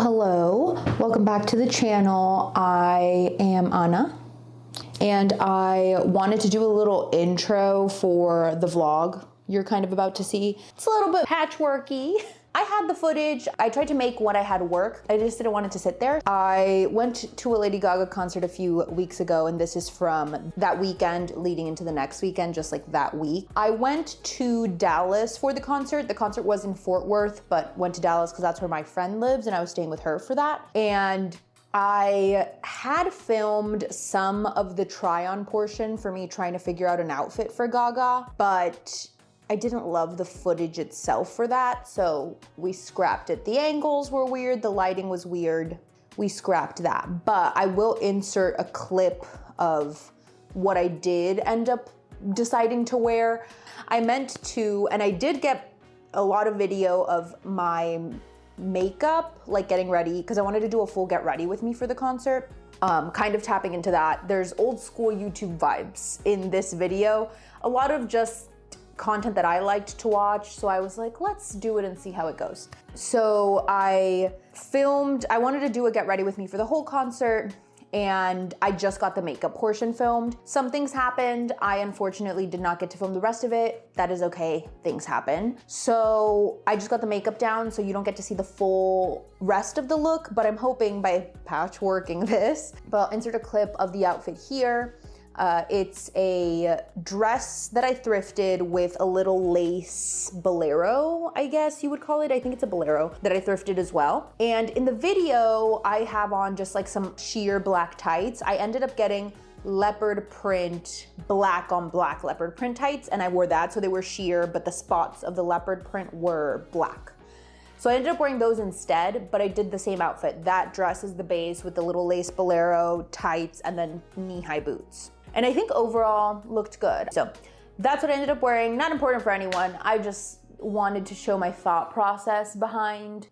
Hello. Welcome back to the channel. I am Anna, and I wanted to do a little intro for the vlog you're kind of about to see. It's a little bit patchworky. I had the footage. I tried to make what I had work. I just didn't want it to sit there. I went to a Lady Gaga concert a few weeks ago, and this is from that weekend leading into the next weekend, just like that week. I went to Dallas for the concert. The concert was in Fort Worth, but went to Dallas because that's where my friend lives, and I was staying with her for that. And I had filmed some of the try-on portion for me trying to figure out an outfit for Gaga, but I didn't love the footage itself for that, so we scrapped it. The angles were weird, the lighting was weird. We scrapped that, but I will insert a clip of what I did end up deciding to wear. I meant to, and I did get a lot of video of my makeup, like getting ready, because I wanted to do a full get ready with me for the concert. Kind of tapping into that. There's old school YouTube vibes in this video. A lot of just content that I liked to watch, so I was like, let's do it and see how it goes. So I wanted to do a get ready with me for the whole concert, and I just got the makeup portion filmed. Some things happened. I unfortunately did not get to film the rest of it. That is okay, things happen. So I just got the makeup down, so you don't get to see the full rest of the look, but I'm hoping by patchworking this. But I'll insert a clip of the outfit here. It's a dress that I thrifted with a little lace bolero, I guess you would call it. I think it's a bolero that I thrifted as well. And in the video, I have on just like some sheer black tights. I ended up getting leopard print, black on black leopard print tights, and I wore that. So they were sheer, but the spots of the leopard print were black. So I ended up wearing those instead, but I did the same outfit. That dress is the base with the little lace bolero, tights, and then knee-high boots. And I think overall looked good. So that's what I ended up wearing. Not important for anyone. I just wanted to show my thought process behind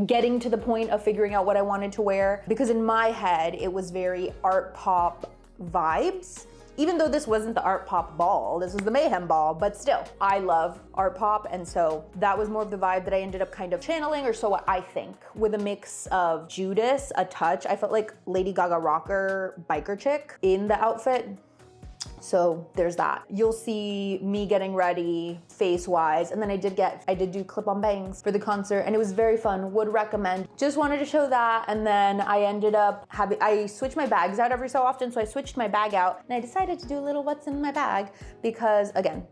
getting to the point of figuring out what I wanted to wear. Because in my head, it was very art pop vibes. Even though this wasn't the art pop ball, this was the mayhem ball, but still, I love art pop, and so that was more of the vibe that I ended up kind of channeling, or so I think, with a mix of Judas, a touch. I felt like Lady Gaga rocker biker chick in the outfit. So there's that. You'll see me getting ready face-wise, and then I did do clip-on bangs for the concert, and it was very fun. Would recommend. Just wanted to show that, and then I ended up I switch my bags out every so often, so I switched my bag out, and I decided to do a little what's in my bag, because again,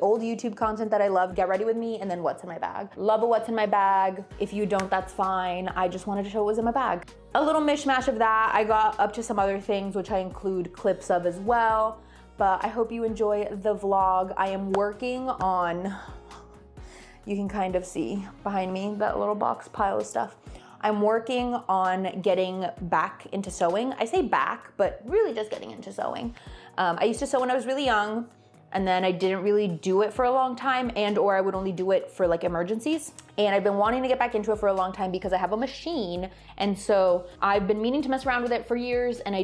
old YouTube content that I love, get ready with me, and then what's in my bag. Love a what's in my bag. If you don't, that's fine. I just wanted to show what was in my bag. A little mishmash of that. I got up to some other things, which I include clips of as well. But I hope you enjoy the vlog. I am working on, you can kind of see behind me, that little box pile of stuff. I'm working on getting back into sewing. I say back, but really just getting into sewing. I used to sew when I was really young, and then I didn't really do it for a long time, or I would only do it for like emergencies. And I've been wanting to get back into it for a long time because I have a machine. And so I've been meaning to mess around with it for years, and I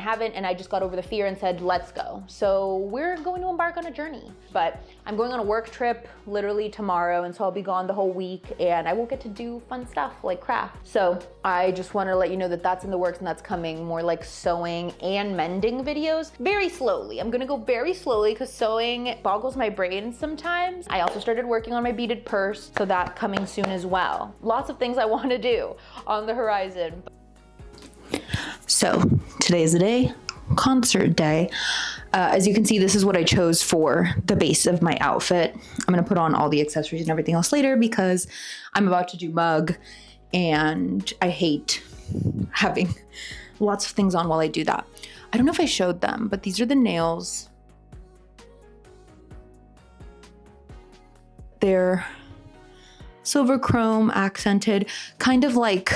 haven't, and I just got over the fear and said, let's go. So we're going to embark on a journey. But I'm going on a work trip literally tomorrow, and so I'll be gone the whole week, and I won't get to do fun stuff like craft. So I just want to let you know that that's in the works, and that's coming, more like sewing and mending videos. Very slowly. I'm gonna go very slowly because sewing boggles my brain sometimes. I also started working on my beaded purse, so that coming soon as well. Lots of things I want to do on the horizon. So today is the day, concert day. As you can see, this is what I chose for the base of my outfit. I'm gonna put on all the accessories and everything else later because I'm about to do mug, and I hate having lots of things on while I do that. I don't know if I showed them, but these are the nails. They're silver chrome accented, kind of like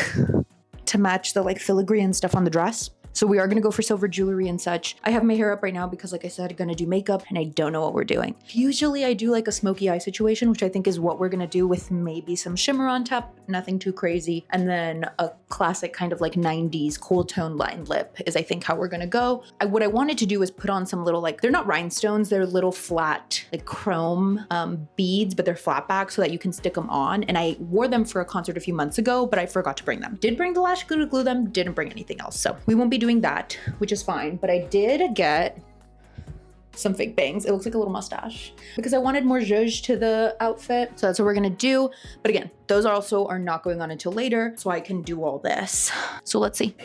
to match the like filigree and stuff on the dress. So we are gonna go for silver jewelry and such. I have my hair up right now because like I said, I'm gonna do makeup and I don't know what we're doing. Usually I do like a smoky eye situation, which I think is what we're gonna do with maybe some shimmer on top, nothing too crazy. And then a classic kind of like 90s cool tone line lip is I think how we're gonna go. What I wanted to do is put on some little like, they're not rhinestones, they're little flat like chrome beads, but they're flat back so that you can stick them on. And I wore them for a concert a few months ago, but I forgot to bring them. Did bring the lash glue to glue them, didn't bring anything else. So we won't be doing that, which is fine. But I did get some fake bangs. It looks like a little mustache because I wanted more zhuzh to the outfit. So that's what we're gonna do. But again, those also are not going on until later, so I can do all this. So let's see.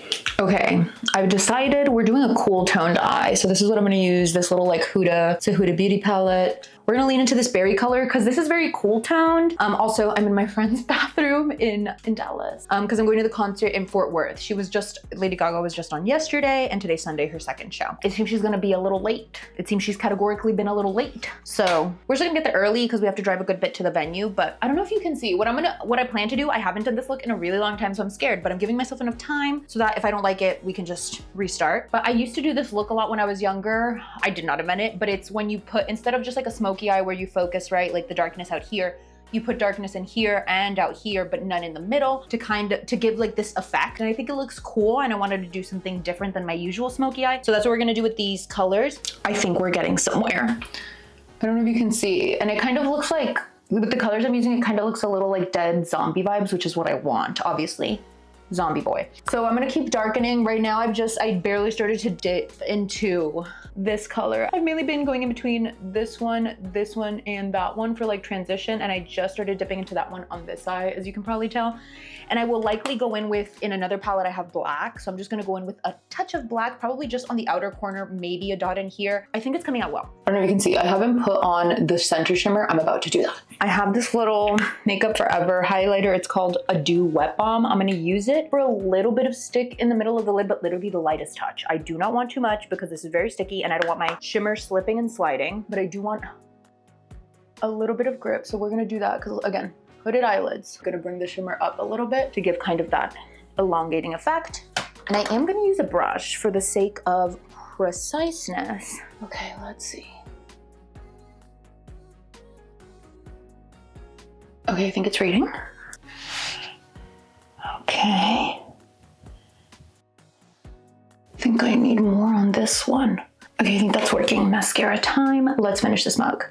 Okay, I've decided we're doing a cool toned eye. So this is what I'm gonna use, this little like Huda, it's a Huda Beauty palette. We're gonna lean into this berry color because this is very cool toned. Also, I'm in my friend's bathroom in Dallas because I'm going to the concert in Fort Worth. Lady Gaga was just on yesterday and today's Sunday, her second show. It seems she's gonna be a little late. It seems she's categorically been a little late. So we're just gonna get there early because we have to drive a good bit to the venue, but I don't know if you can see what I plan to do. I haven't done this look in a really long time, so I'm scared, but I'm giving myself enough time so that if I don't like it, we can just restart. But I used to do this look a lot when I was younger. I did not invent it, but it's when you put, instead of just like a smoky eye where you focus, right, like the darkness out here, you put darkness in here and out here, but none in the middle to give like this effect. And I think it looks cool, and I wanted to do something different than my usual smoky eye. So that's what we're gonna do with these colors. I think we're getting somewhere. I don't know if you can see, and it kind of looks like, with the colors I'm using, it kind of looks a little like dead zombie vibes, which is what I want, obviously. Zombie boy. So I'm gonna keep darkening. Right now I barely started to dip into this color. I've mainly been going in between this one, and that one for like transition, and I just started dipping into that one on this eye, as you can probably tell. And I will likely go in another palette I have black, so I'm just gonna go in with a touch of black, probably just on the outer corner, maybe a dot in here. I think it's coming out well. I don't know if you can see, I haven't put on the center shimmer. I'm about to do that. I have this little Makeup Forever highlighter. It's called a Dew Wet Balm. I'm gonna use it for a little bit of stick in the middle of the lid, but literally the lightest touch. I do not want too much because this is very sticky and I don't want my shimmer slipping and sliding, but I do want a little bit of grip. So we're gonna do that because, again, hooded eyelids. I'm gonna bring the shimmer up a little bit to give kind of that elongating effect. And I am gonna use a brush for the sake of preciseness. Okay, let's see. Okay, I think it's reading. Okay. I think I need more on this one. Okay, I think that's working. Mascara time. Let's finish this mug.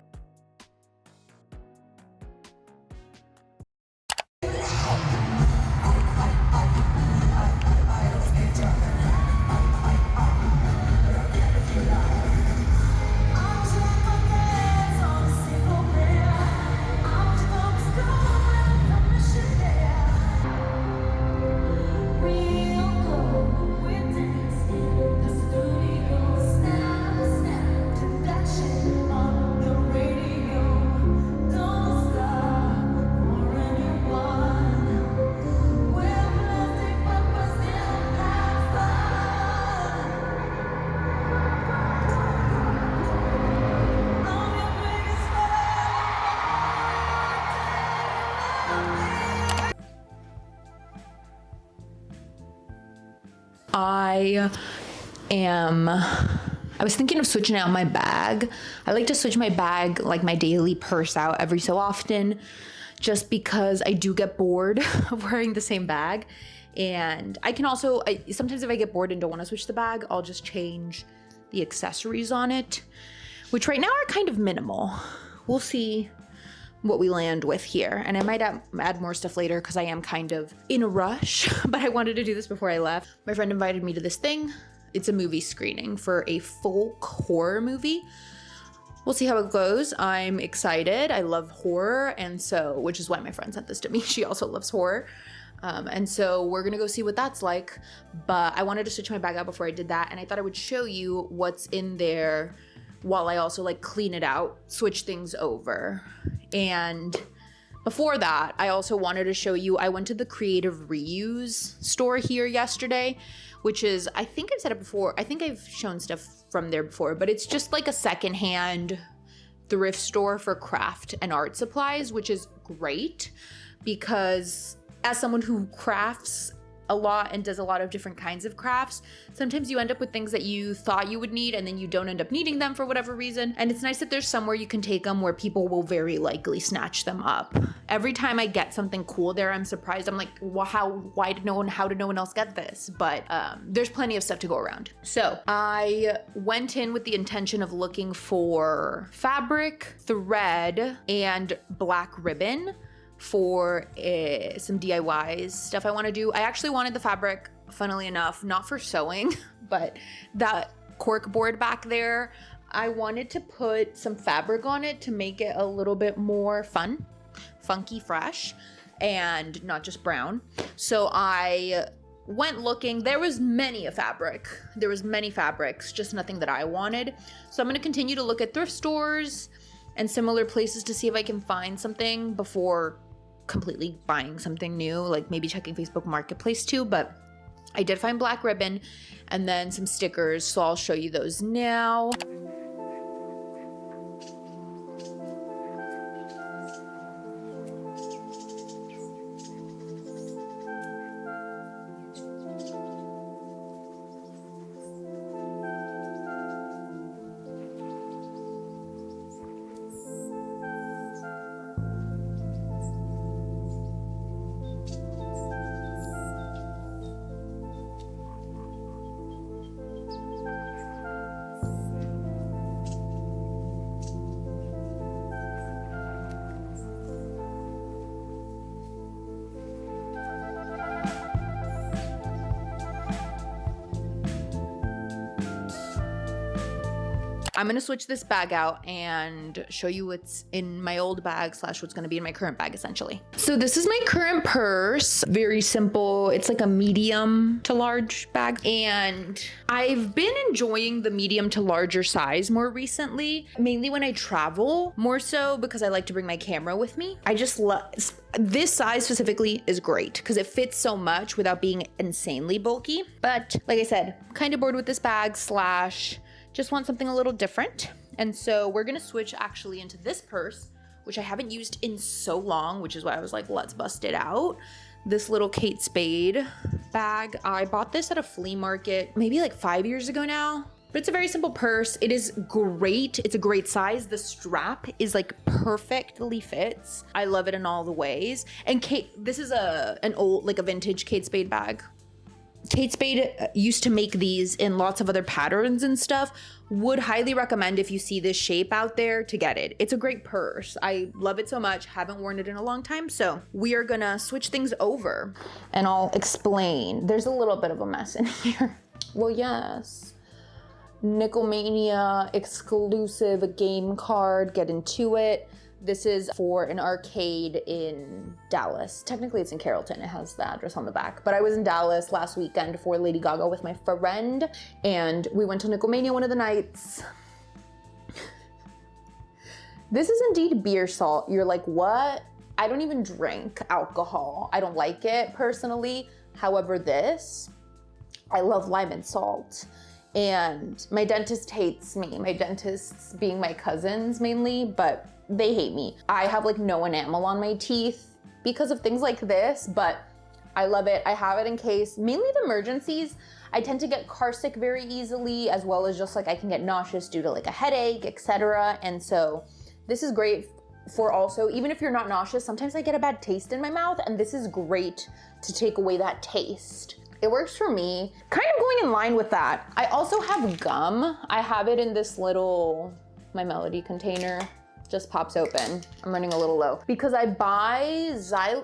I was thinking of switching out my bag. I like to switch my bag, like my daily purse, out every so often, just because I do get bored of wearing the same bag. And I can also, sometimes if I get bored and don't want to switch the bag, I'll just change the accessories on it, which right now are kind of minimal. We'll see what we land with here. And I might add more stuff later because I am kind of in a rush, but I wanted to do this before I left. My friend invited me to this thing. It's a movie screening for a folk horror movie. We'll see how it goes. I'm excited. I love horror, and so, which is why my friend sent this to me. She also loves horror. And so we're gonna go see what that's like, but I wanted to switch my bag out before I did that, and I thought I would show you what's in there while I also like clean it out, switch things over. And before that, I also wanted to show you, I went to the Creative Reuse store here yesterday, which is, I think I've said it before, I think I've shown stuff from there before, but it's just like a secondhand thrift store for craft and art supplies, which is great because as someone who crafts a lot and does a lot of different kinds of crafts, sometimes you end up with things that you thought you would need and then you don't end up needing them for whatever reason. And it's nice that there's somewhere you can take them where people will very likely snatch them up. Every time I get something cool there, I'm surprised. I'm like, well, how did no one else get this? But there's plenty of stuff to go around. So I went in with the intention of looking for fabric, thread, and black ribbon for some DIYs stuff I want to do. I actually wanted the fabric, funnily enough, not for sewing, but that cork board back there, I wanted to put some fabric on it to make it a little bit more fun, funky, fresh, and not just brown. So I went looking. There was many fabrics, just nothing that I wanted. So I'm going to continue to look at thrift stores and similar places to see if I can find something before completely buying something new, like maybe checking Facebook Marketplace too. But I did find black ribbon and then some stickers, so I'll show you those now. I'm gonna switch this bag out and show you what's in my old bag / what's gonna be in my current bag essentially. So this is my current purse, very simple. It's like a medium to large bag. And I've been enjoying the medium to larger size more recently, mainly when I travel, more so because I like to bring my camera with me. I just love, this size specifically is great because it fits so much without being insanely bulky. But like I said, kind of bored with this bag / just want something a little different. And so we're gonna switch actually into this purse, which I haven't used in so long, which is why I was like, let's bust it out. This little Kate Spade bag. I bought this at a flea market maybe like 5 years ago now, but it's a very simple purse. It is great. It's a great size. The strap is like perfectly fits. I love it in all the ways. And this is an old, like a vintage Kate Spade bag. Kate Spade used to make these in lots of other patterns and stuff. Would highly recommend if you see this shape out there to get it. It's a great purse. I love it so much. Haven't worn it in a long time. So we are gonna switch things over and I'll explain. There's a little bit of a mess in here. Well, yes. Nickelmania exclusive game card. Get into it. This is for an arcade in Dallas. Technically it's in Carrollton. It has the address on the back. But I was in Dallas last weekend for Lady Gaga with my friend and we went to Nickelmania one of the nights. This is indeed beer salt. You're like, what? I don't even drink alcohol. I don't like it personally. However, this, I love lime and salt. And my dentist hates me. My dentists being my cousins mainly, but they hate me. I have like no enamel on my teeth because of things like this, but I love it. I have it in case, mainly of emergencies. I tend to get car sick very easily, as well as just like I can get nauseous due to like a headache, etc. And so this is great for also, even if you're not nauseous, sometimes I get a bad taste in my mouth and this is great to take away that taste. It works for me. Kind of going in line with that, I also have gum. I have it in this little, my Melody container. Just pops open. I'm running a little low because I buy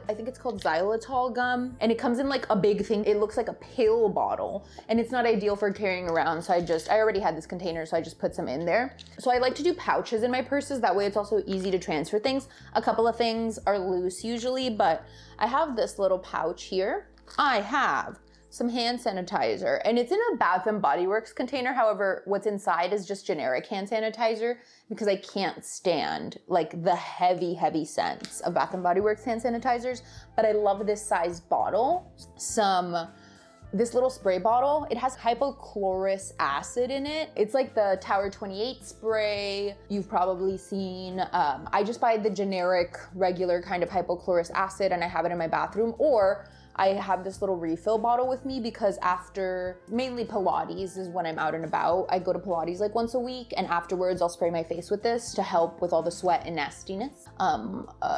I think it's called xylitol gum, and it comes in like a big thing. It looks like a pill bottle and it's not ideal for carrying around. So I already had this container, so I just put some in there. So I like to do pouches in my purses. That way it's also easy to transfer things. A couple of things are loose usually, but I have this little pouch here. I have some hand sanitizer, and it's in a Bath and Body Works container. However, what's inside is just generic hand sanitizer because I can't stand like the heavy scents of Bath and Body Works hand sanitizers. But I love this size bottle. This little spray bottle, it has hypochlorous acid in it. It's like the Tower 28 spray you've probably seen. I just buy the generic regular kind of hypochlorous acid and I have it in my bathroom, or I have this little refill bottle with me because after mainly Pilates is when I'm out and about. I go to Pilates like once a week, and afterwards I'll spray my face with this to help with all the sweat and nastiness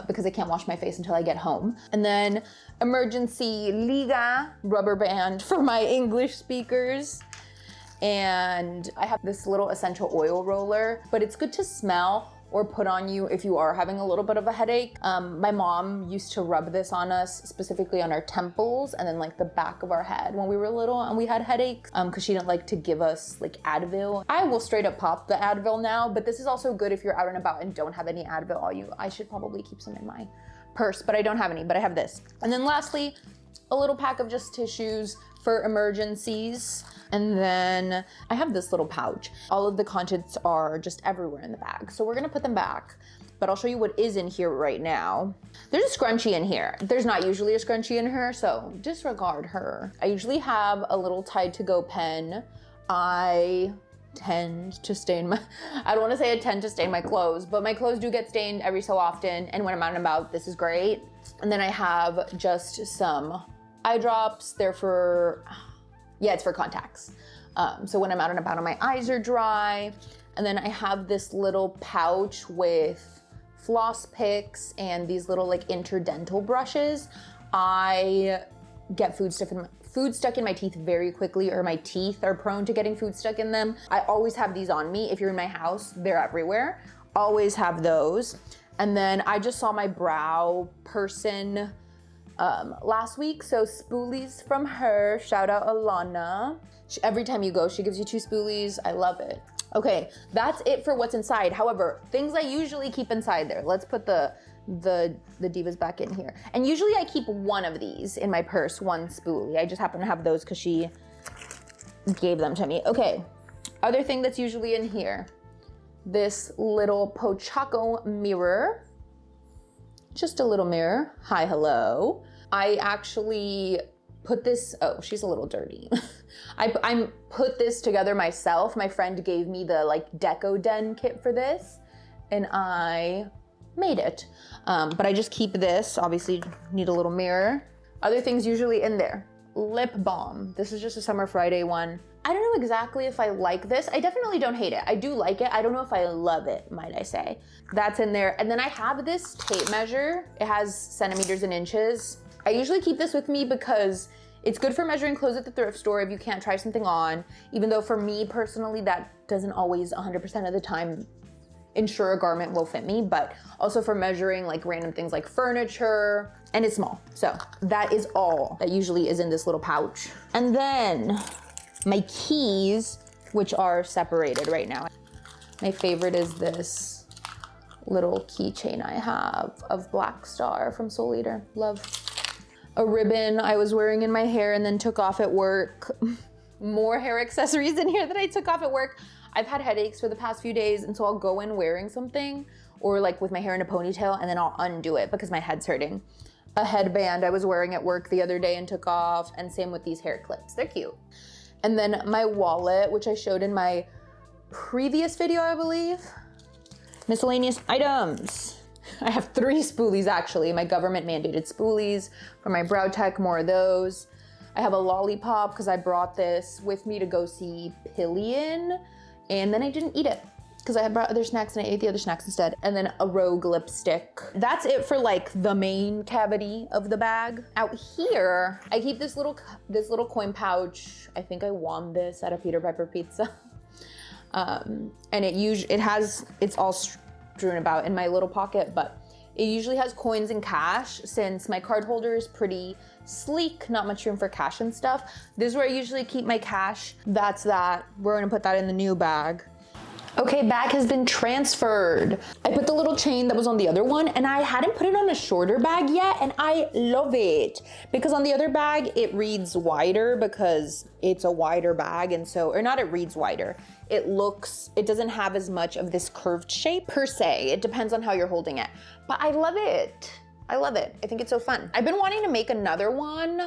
because I can't wash my face until I get home. And then emergency Liga rubber band for my English speakers. And I have this little essential oil roller, but it's good to smell or put on you if you are having a little bit of a headache. My mom used to rub this on us, specifically on our temples and then like the back of our head when we were little and we had headaches, because she didn't like to give us like Advil. I will straight up pop the Advil now, but this is also good if you're out and about and don't have any Advil. I should probably keep some in my purse, but I don't have any, but I have this. And then lastly, a little pack of just tissues for emergencies. And then I have this little pouch. All of the contents are just everywhere in the bag. So we're gonna put them back, but I'll show you what is in here right now. There's a scrunchie in here. There's not usually a scrunchie in her, so disregard her. I usually have a little Tide to Go pen. I tend to stain my, I don't wanna say I tend to stain my clothes, but my clothes do get stained every so often. And when I'm out and about, this is great. And then I have just some eye drops. They're for, yeah, it's for contacts. So when I'm out and about and my eyes are dry. And then I have this little pouch with floss picks and these little like interdental brushes. I get food stuck in my teeth very quickly, or my teeth are prone to getting food stuck in them. I always have these on me. If you're in my house, they're everywhere. Always have those. And then I just saw my brow person last week, so spoolies from her. Shout out Alana. Every time you go, she gives you 2 spoolies. I love it. Okay, that's it for what's inside. However, things I usually keep inside there. Let's put the divas back in here. And usually I keep one of these in my purse, one spoolie. I just happen to have those because she gave them to me. Okay, other thing that's usually in here, this little Pochaco mirror. Just a little mirror. Hi, hello. I actually put this, oh, she's a little dirty. I put this together myself. My friend gave me the like Deco Den kit for this and I made it. But I just keep this, obviously need a little mirror. Other things usually in there. Lip balm. This is just a Summer Friday one. I don't know exactly if I like this. I definitely don't hate it. I do like it. I don't know if I love it, might I say. That's in there. And then I have this tape measure. It has centimeters and inches. I usually keep this with me because it's good for measuring clothes at the thrift store if you can't try something on, even though for me personally, that doesn't always 100% of the time ensure a garment will fit me, but also for measuring like random things like furniture, and it's small. So that is all that usually is in this little pouch. And then my keys, which are separated right now. My favorite is this little keychain I have of Black Star from Soul Eater. Love. A ribbon I was wearing in my hair and then took off at work. More hair accessories in here that I took off at work. I've had headaches for the past few days, and so I'll go in wearing something, or like with my hair in a ponytail, and then I'll undo it because my head's hurting. A headband I was wearing at work the other day and took off, and same with these hair clips. They're cute. And then my wallet, which I showed in my previous video, I believe. Miscellaneous items. I have 3 spoolies actually, my government mandated spoolies for my brow tech, more of those. I have a lollipop because I brought this with me to go see Pillion, and then I didn't eat it because I had brought other snacks and I ate the other snacks instead. And then a Rogue lipstick. That's it for like the main cavity of the bag. Out here, I keep this little coin pouch. I think I won this at a Peter Piper Pizza. And it's all strewn about in my little pocket, but it usually has coins and cash. Since my card holder is pretty sleek, not much room for cash and stuff. This is where I usually keep my cash. That's that. We're gonna put that in the new bag. Okay, bag has been transferred. I put the little chain that was on the other one, and I hadn't put it on a shorter bag yet, and I love it. Because on the other bag, it reads wider because it's a wider bag, and so, or not it reads wider. It doesn't have as much of this curved shape per se. It depends on how you're holding it. But I love it. I love it. I think it's so fun. I've been wanting to make another one,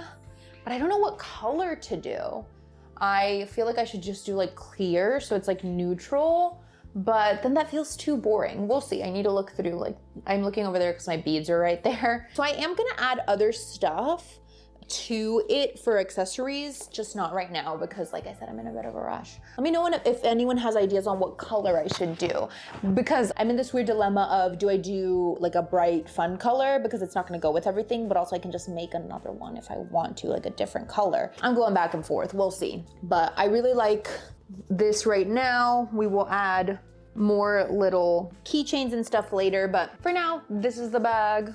but I don't know what color to do. I feel like I should just do like clear, so it's like neutral, but then that feels too boring. We'll see. I need to look through, like, I'm looking over there because my beads are right there. So I am gonna add other stuff to it for accessories, just not right now because like I said, I'm in a bit of a rush. Let me know if anyone has ideas on what color I should do, because I'm in this weird dilemma of, do I do like a bright fun color because it's not gonna go with everything, but also I can just make another one if I want to, like a different color. I'm going back and forth, we'll see. But I really like this right now. We will add more little keychains and stuff later, but for now, this is the bag.